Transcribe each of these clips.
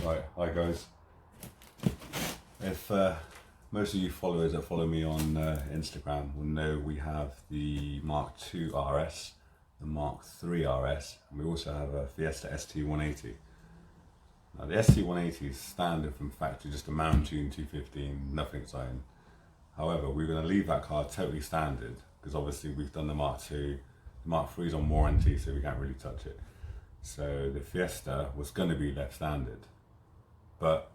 Right, hi guys. If most of you followers that follow me on Instagram will know, we have the Mark II RS, the Mark III RS, and we also have a Fiesta ST180. Now the ST180 is standard from factory, just a Mountain Tune 215, nothing exciting. However, we're going to leave that car totally standard because obviously we've done the Mark II. The Mark III is on warranty, so we can't really touch it. So the Fiesta was going to be left standard, but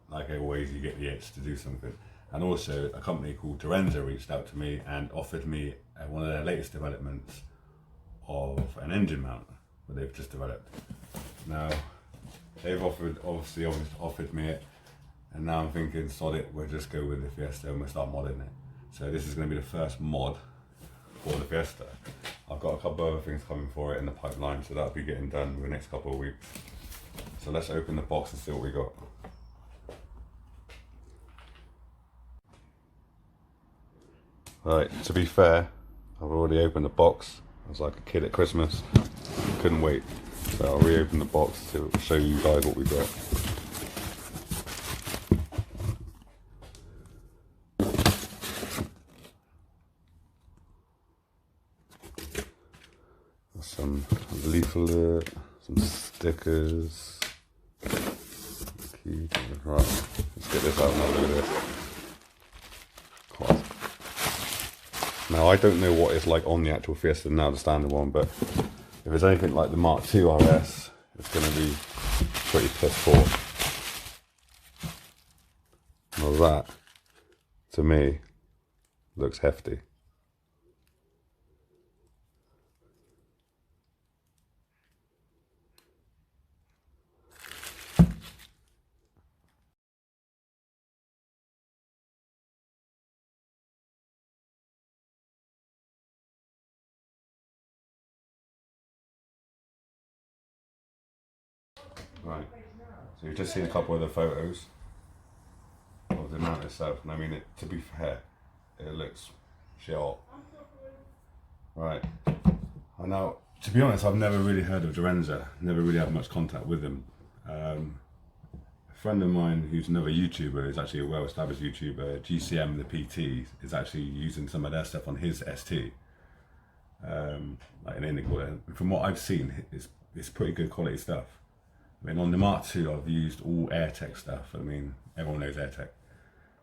like always, you get the itch to do something. And also, a company called Direnza reached out to me and offered me one of their latest developments of an engine mount that they've just developed. Now, they've obviously offered me it, and now I'm thinking, sod it, we'll just go with the Fiesta and we'll start modding it. So this is going to be the first mod for the Fiesta. I've got a couple of other things coming for it in the pipeline, so that'll be getting done in the next couple of weeks. So let's open the box and see what we got. Right, to be fair, I've already opened the box. I was like a kid at Christmas, couldn't wait. So I'll reopen the box to show you guys what we got. Some leaflet, some stickers. Key. Right, let's get this out and have a look at this. Quite. Now I don't know what it's like on the actual Fiesta now, the standard one, but if it's anything like the Mark II RS, it's going to be pretty piss poor. Well, that, to me, looks hefty. Right, so you've just seen a couple of the photos of the mount itself, and I mean, to be fair, it looks shit hot. Right, and now, to be honest, I've never really heard of Direnza, never really had much contact with them. A friend of mine who's another YouTuber, is actually a well-established YouTuber, GCM, the PT, is actually using some of their stuff on his ST, like an Indigo. And from what I've seen, it's pretty good quality stuff. I mean, on the Mark II, I've used all AirTech stuff. I mean, everyone knows AirTech.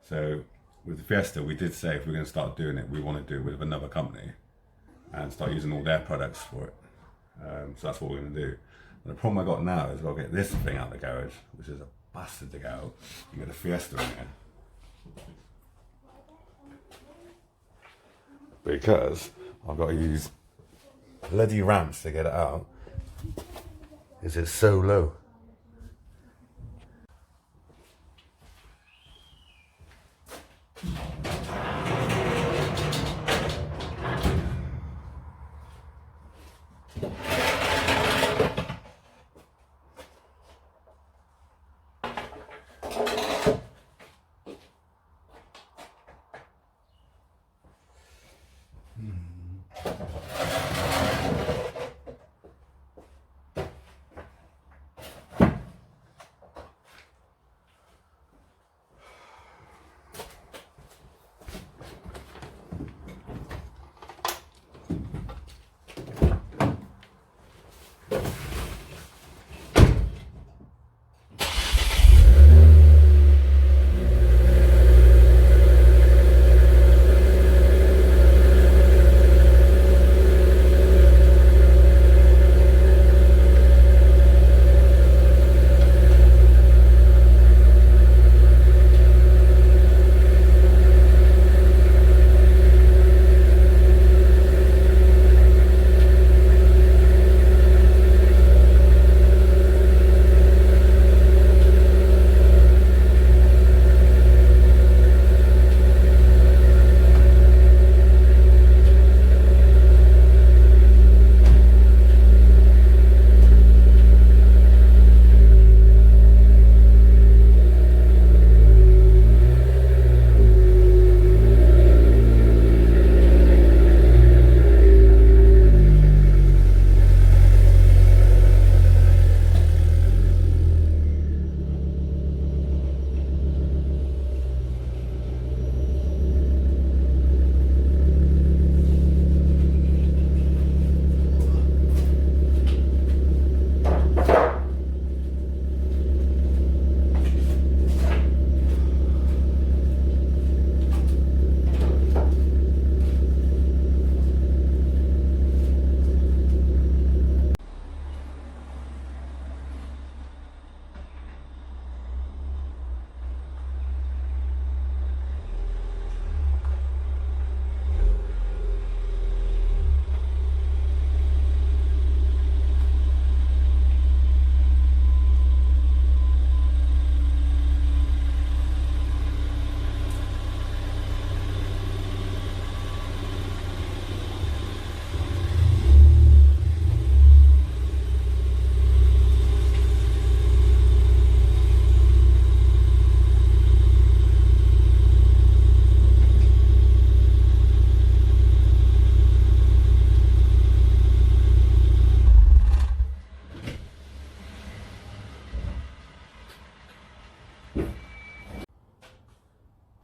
So with the Fiesta, we did say if we're going to start doing it, we want to do it with another company and start using all their products for it. So that's what we're going to do. And the problem I got now is I'll get this thing out of the garage, which is a bastard to get out, and get the Fiesta in here. Because I've got to use bloody ramps to get it out. Is it so low?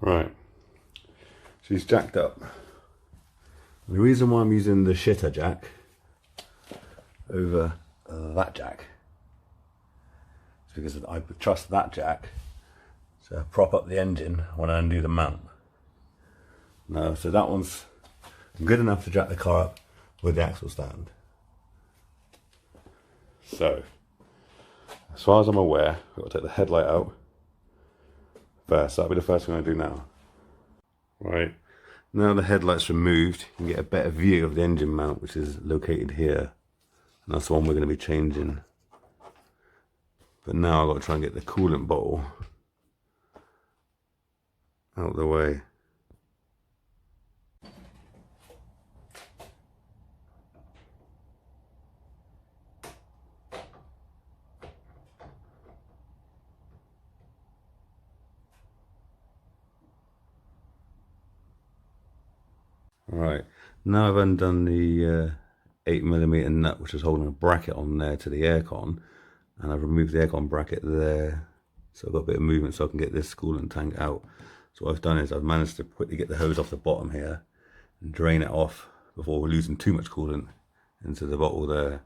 Right, she's jacked up. The reason why I'm using the shitter jack over that jack is because I trust that jack to prop up the engine when I undo the mount. No, so that one's good enough to jack the car up with the axle stand. So, as far as I'm aware, I've got to take the headlight out first. That'll be the first thing I do now. Right, now the headlight's removed, you can get a better view of the engine mount, which is located here. And that's the one we're going to be changing. But now I've got to try and get the coolant bottle out of the way. Right, now I've undone the 8mm nut which is holding a bracket on there to the aircon, and I've removed the aircon bracket there, so I've got a bit of movement so I can get this coolant tank out. So what I've done is I've managed to quickly get the hose off the bottom here and drain it off before we're losing too much coolant into the bottle there.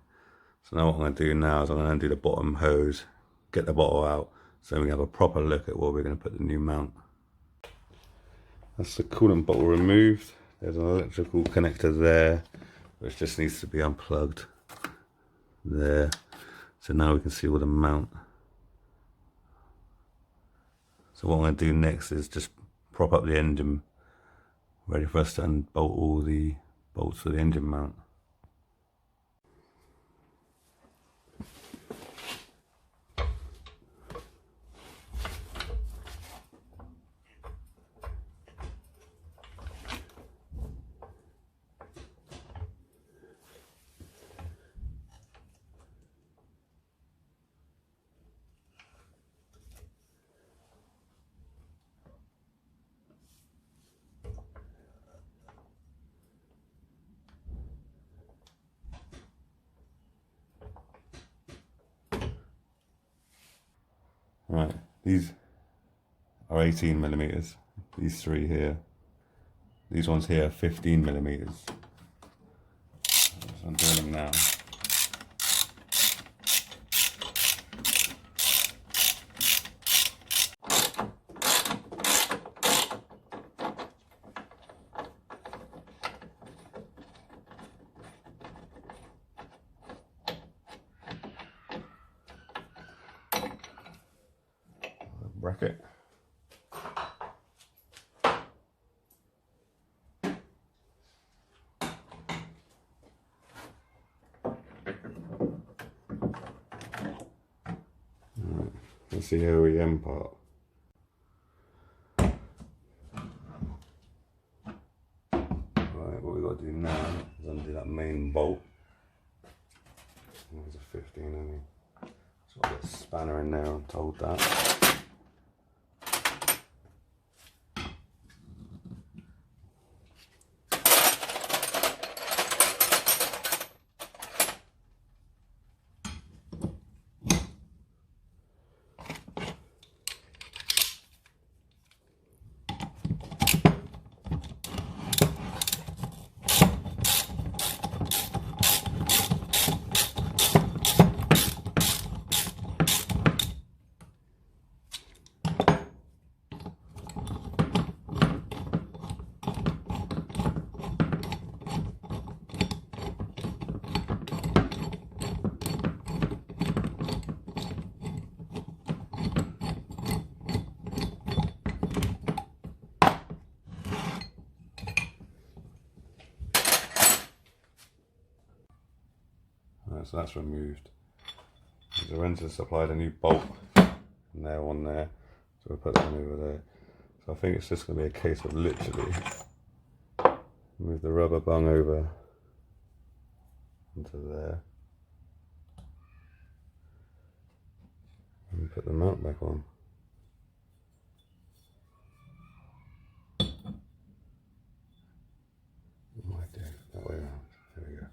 So now what I'm going to do now is I'm going to undo the bottom hose, get the bottle out, so we can have a proper look at where we're going to put the new mount. That's the coolant bottle removed. There's an electrical connector there, which just needs to be unplugged there. So now we can see all the mount. So what I'm going to do next is just prop up the engine, ready for us to unbolt all the bolts for the engine mount. Right, these are 18mm, these three here. These ones here are 15mm. So I'm doing them now. Bracket. Right, that's the OEM part. Right, what we've got to do now is undo that main bolt. There's a 15 only. So I'll get a spanner in there and hold that. So that's removed. Direnza supplied a new bolt and they're on there, so we'll put that one over there. So I think it's just going to be a case of literally move the rubber bung over into there and put the mount back on. Might do that way around. There we go.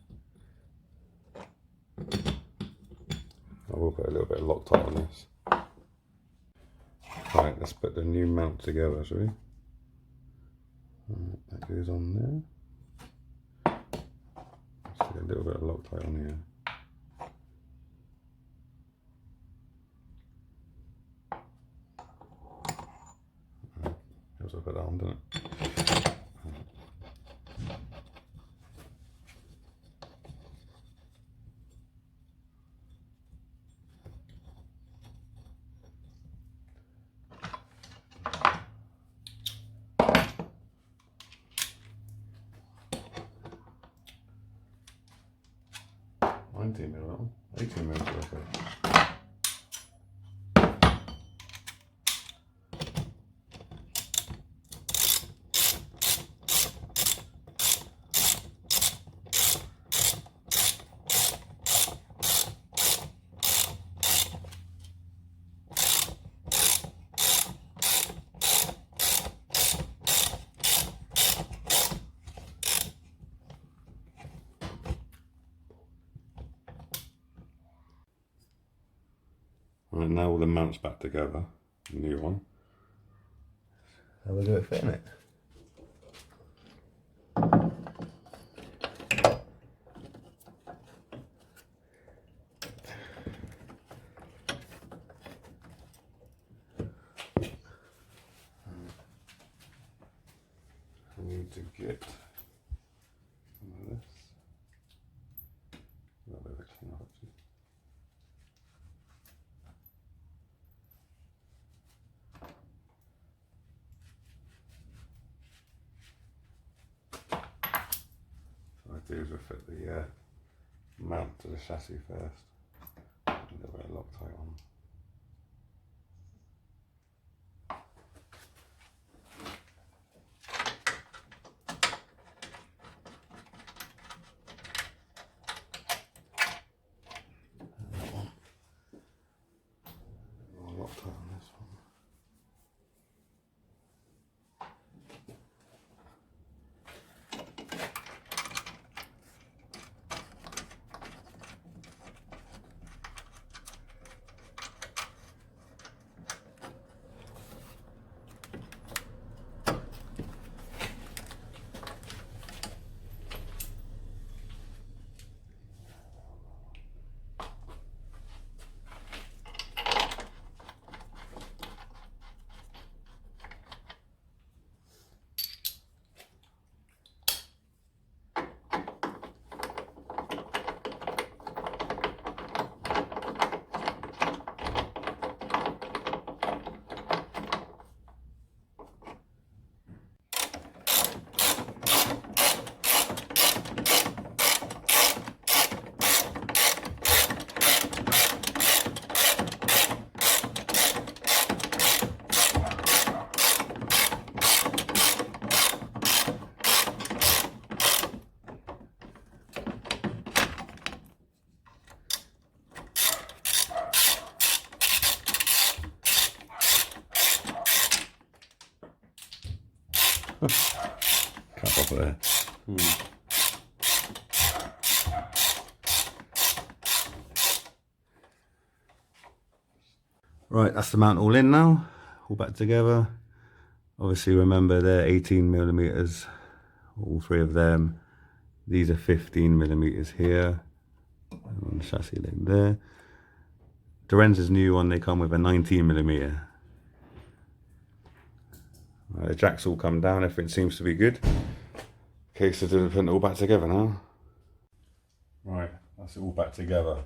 I will put a little bit of Loctite on this. Right, let's put the new mount together, shall we? Right, that goes on there. Let's get a little bit of Loctite on here. Right, helps I put that on, doesn't it? $19 mil, $18 mil, okay. Right, now all the mounts back together, the new one. How we do it fit in it? I need to get some of this. A little bit of a clean up, actually. Do is we'll fit the mount to the chassis first. A little bit of Loctite on. And that one. More Loctite on this one. Cap off there. Right, that's the mount all in now, all back together. Obviously remember they're 18mm, all three of them. These are 15mm here, on the chassis leg there. Direnza's new one, they come with a 19mm. Right, the jacks all come down, everything seems to be good. Case of putting it all back together now. Right, that's it all back together.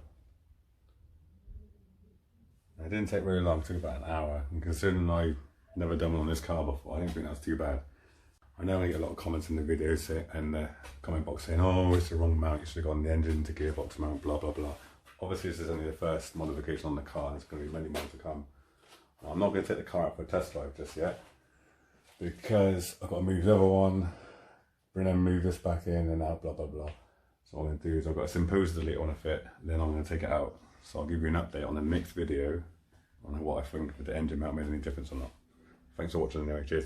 It didn't take very long, it took about an hour. And considering I've never done one on this car before, I don't think that's too bad. I know I get a lot of comments in the videos and the comment box saying, oh, it's the wrong mount, you should have gone the engine to gearbox mount, blah, blah, blah. Obviously this is only the first modification on the car, there's going to be many more to come. I'm not going to take the car out for a test drive just yet, because I've got to move the other one, move this back in and out, blah, blah, blah. So what I'm going to do is I've got a supposedly I want to fit, then I'm going to take it out. So I'll give you an update on the next video on what I think with the engine mount made any difference or not. Thanks for watching anyway, cheers.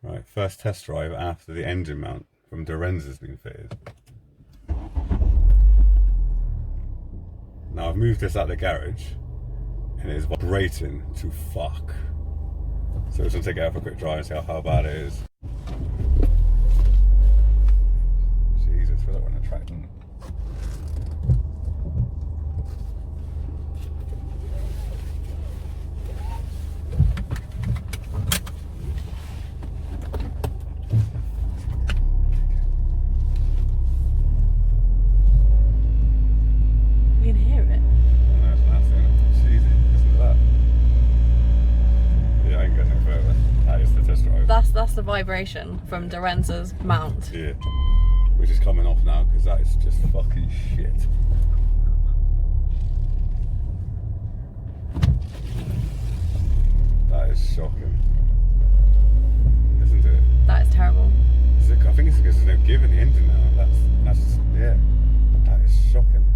Right, first test drive after the engine mount from Direnza's been fitted. I've moved this out of the garage and it's vibrating to fuck. So let's take it out for a quick drive and see how bad it is. Jesus, I feel like we're on a track, don't You can hear it. no, it's nasty, isn't it? It's easy. Listen to that. Yeah, I ain't getting no further. That is the test drive. That's the vibration from Direnza's mount. Yeah. Which is coming off now because that is just fucking shit. That is shocking. Listen to it. That is terrible. I think it's because there's no give in the engine now. That's yeah. That is shocking.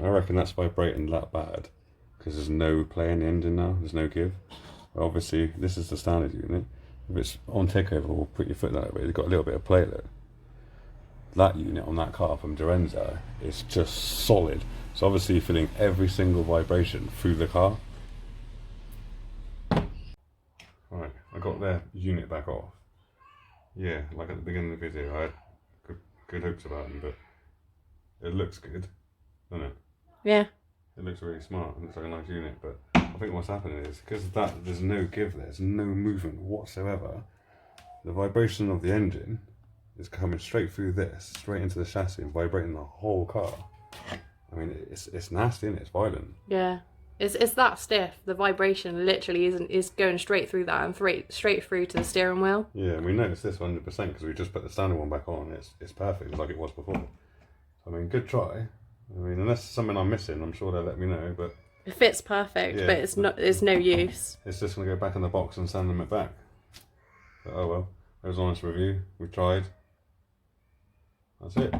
I reckon that's vibrating that bad because there's no play in the engine now. There's no give. Obviously, this is the standard unit. If it's on takeover, we'll put your foot that way. It's got a little bit of play there. That unit on that car from Direnza is just solid. So obviously, you're feeling every single vibration through the car. Right, I got their unit back off. Yeah, like at the beginning of the video, I had good hopes about them, but it looks good, doesn't it? Yeah. It looks really smart. It looks like a nice unit, but I think what's happening is because of that, there's no give there. There's no movement whatsoever. The vibration of the engine is coming straight through this, straight into the chassis and vibrating the whole car. I mean, it's nasty, isn't it? It's violent. Yeah. It's that stiff. The vibration literally is going straight through that and straight through to the steering wheel. Yeah, and we noticed this 100% because we just put the standard one back on. It's perfect. It's like it was before. I mean, good try. I mean, unless there's something I'm missing, I'm sure they'll let me know, but... It fits perfect, yeah, but it's no use. It's just going to go back in the box and sand them it back. But oh well, it was an honest review. We tried. That's it.